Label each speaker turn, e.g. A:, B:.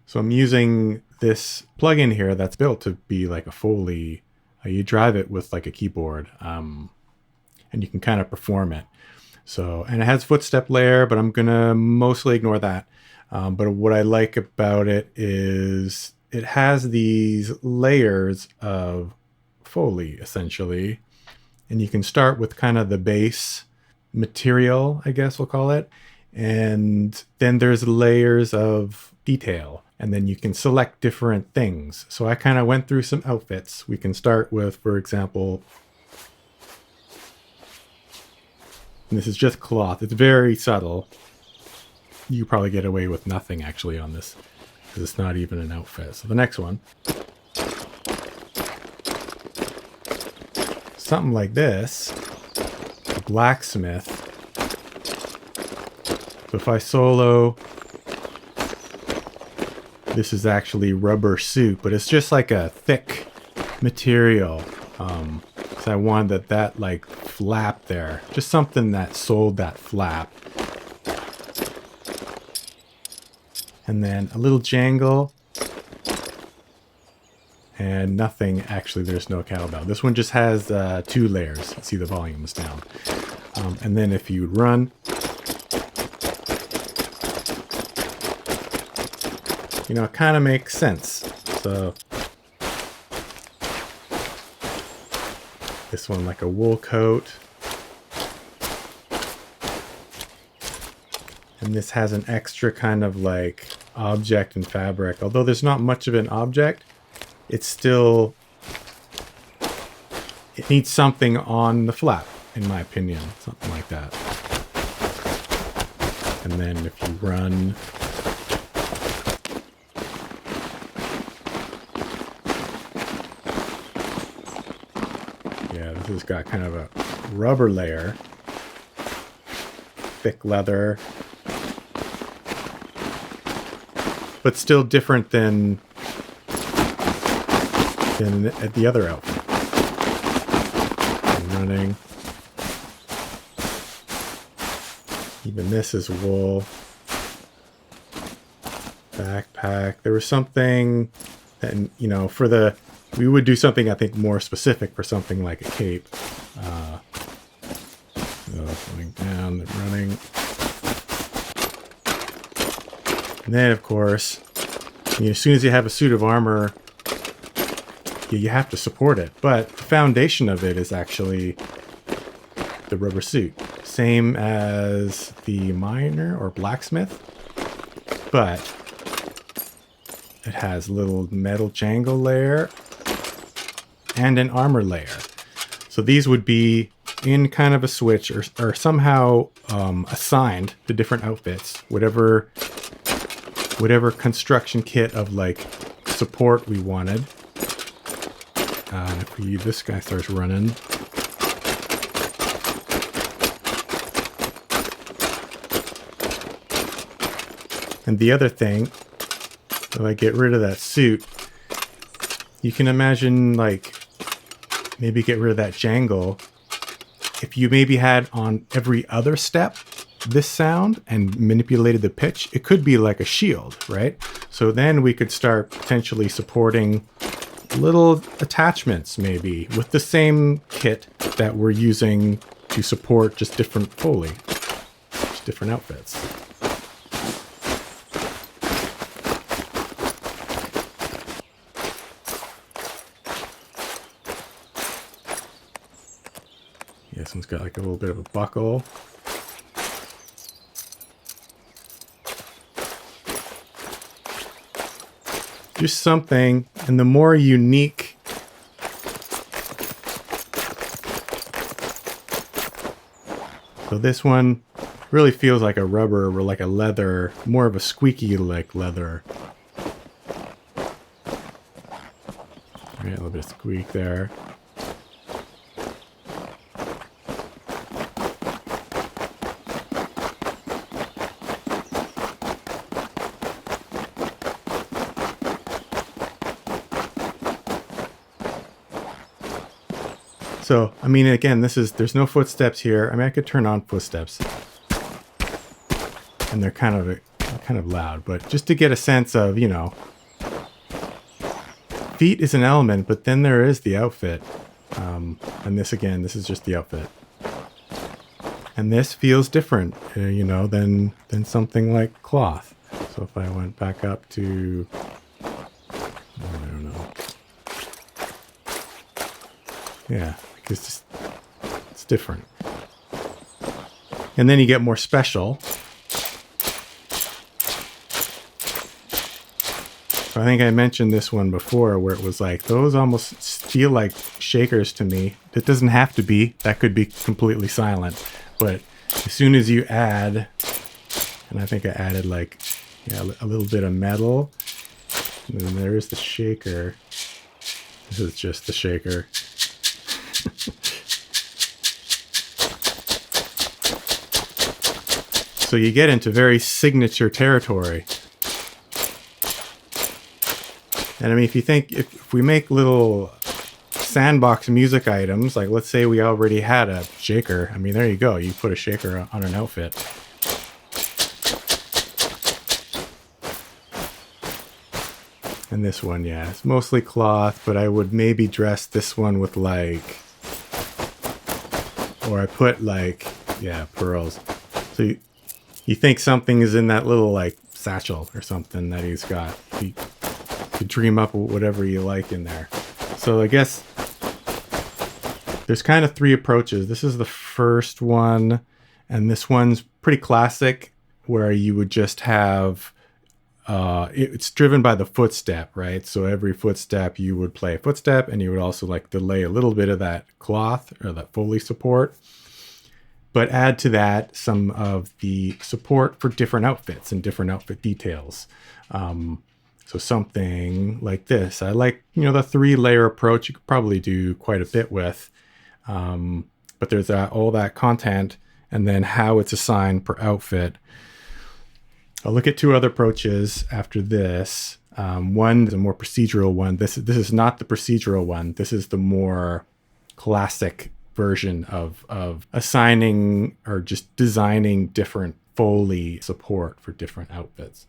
A: So I'm using this plugin here that's built to be like a Foley. You drive it with like a keyboard, and you can kind of perform it. So, and it has footstep layer, but I'm gonna mostly ignore that. But what I like about it is it has these layers of Foley essentially, and you can start with kind of the base material, I guess we'll call it, and then there's layers of detail, and then you can select different things. So I kind of went through some outfits. We can start with, for example, and this is just cloth. It's very subtle. You probably get away with nothing actually on this because it's not even an outfit. So the next one, something like this, a blacksmith. So if I solo, this is actually rubber suit, but it's just like a thick material. So I wanted that like flap there, just something that sold that flap. And then a little jangle. And nothing, actually there's no cowbell. This one just has 2 layers. See, the volume is down. And then if you run, you know, it kind of makes sense. So this one like a wool coat. And this has an extra kind of like object and fabric. Although there's not much of an object, it's still, it needs something on the flap, in my opinion. Something like that. And then if you run, yeah, this has got kind of a rubber layer, thick leather, but still different than at the other outfit. And running. Even this is wool. Backpack. There was something that, you know, for the, we would do something I think more specific for something like a cape. So going down and running. And then of course, you know, as soon as you have a suit of armor, you have to support it, but the foundation of it is actually the rubber suit. Same as the miner or blacksmith, but it has a little metal jangle layer and an armor layer. So these would be in kind of a switch or somehow assigned to different outfits, whatever construction kit of like support we wanted. If this guy starts running, and the other thing, if I get rid of that suit, you can imagine like maybe get rid of that jangle. If you maybe had on every other step this sound and manipulated the pitch, it could be like a shield, right? So then we could start potentially supporting little attachments maybe with the same kit that we're using to support just different Foley, just different outfits. Yeah, this one's got like a little bit of a buckle. Just something, and the more unique so this one really feels like a rubber or like a leather, more of a squeaky like leather. Right, a little bit of squeak there. So, I mean, again, there's no footsteps here. I mean, I could turn on footsteps. And they're kind kind of loud, but just to get a sense of, you know, feet is an element, but then there is the outfit. And this, again, this is just the outfit. And this feels different, you know, than something like cloth. So if I went back up to, I don't know. Yeah, because it's different. And then you get more special. So I think I mentioned this one before where it was like, those almost feel like shakers to me. It doesn't have to be. That could be completely silent. But as soon as you add, and I think I added like, yeah, a little bit of metal. And then there is the shaker. This is just the shaker. So you get into very signature territory. And I mean, if you think, if we make little sandbox music items, like let's say we already had a shaker. I mean, there you go. You put a shaker on an outfit. And this one, yeah, it's mostly cloth, but I would maybe dress this one with like, or I put like, yeah, pearls. So you think something is in that little like satchel or something that he's got. You dream up whatever you like in there. So I guess there's kind of three approaches. This is the first one, and this one's pretty classic, where you would just have, it's driven by the footstep, right? So every footstep you would play a footstep, and you would also like delay a little bit of that cloth or that Foley support, but add to that some of the support for different outfits and different outfit details. So something like this, I like, you know, the 3-layer approach. You could probably do quite a bit with, but there's all that content and then how it's assigned per outfit. I'll look at 2 other approaches after this. One is a more procedural one. This is not the procedural one. This is the more classic version of assigning or just designing different Foley support for different outfits.